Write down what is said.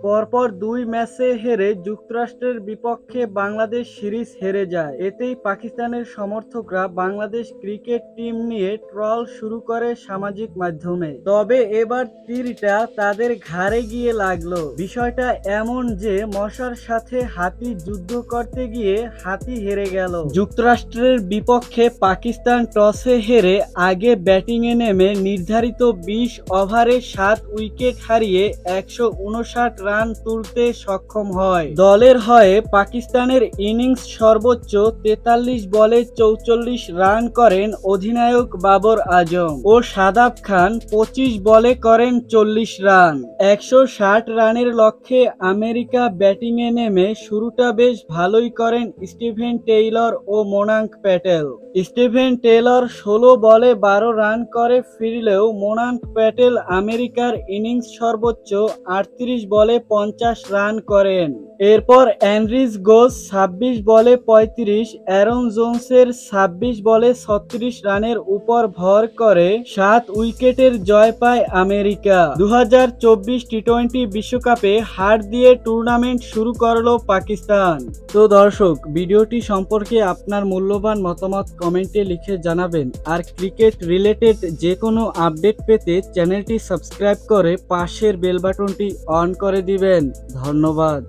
পরপর ২ ম্যাচে হেরে যুক্তরাষ্ট্রের বিপক্ষে বাংলাদেশ সিরিজ হেরে যায়। এতেই পাকিস্তানের সমর্থকরা বাংলাদেশ ক্রিকেট টিম নিয়ে ট্রল শুরু করে সামাজিক মাধ্যমে। তবে এবার তীরটা তাদের ঘাড়ে গিয়ে লাগলো। বিষয়টা এমন যে মশার সাথে হাতি যুদ্ধ করতে গিয়ে হাতি হেরে গেল। যুক্তরাষ্ট্রের বিপক্ষে পাকিস্তান টসে হেরে আগে ব্যাটিংয়ে নেমে নির্ধারিত ২০ ওভারে ৭ উইকেট হারিয়ে ১৫৯ রান তুলতে সক্ষম হয়। দলের হয়ে পাকিস্তানের ইনিংস সর্বোচ্চ ৪৩ বলে ৪৪ রান করেন অধিনায়ক বাবর আজম ও শাদাব খান ২৫ বলে করেন ৪০ রান। ১৬০ রানের লক্ষ্যে আমেরিকা ব্যাটিংয়ে নেমে শুরুটা বেশ ভালোই করেন স্টিভেন টেইলর ও মোনাঙ্ক প্যাটেল। স্টিভেন টেইলর ১৬ বলে ১২ রান করে ফিরলেও মোনাঙ্ক প্যাটেল আমেরিকার ইনিংস সর্বোচ্চ ৩৮ বলে ৫০ রান করেন। এরপর অ্যান্ড্রিস গোস ২৬ বলে ৩৫, অ্যারন জোন্সের ২৬ বলে ৩৬ রানের উপর ভর করে ৭ উইকেটের জয় পায় আমেরিকা। ২০২৪ টি-২০ বিশ্বকাপে হার দিয়ে টুর্নামেন্ট শুরু করলো পাকিস্তান। তো দর্শক, ভিডিওটি সম্পর্কে আপনার মূল্যবান মতামত কমেন্টে লিখে জানাবেন। আর ক্রিকেট রিলেটেড যে কোনো আপডেট পেতে চ্যানেলটি সাবস্ক্রাইব করে পাশের বেল বাটনটি অন করে দিবেন। ধন্যবাদ।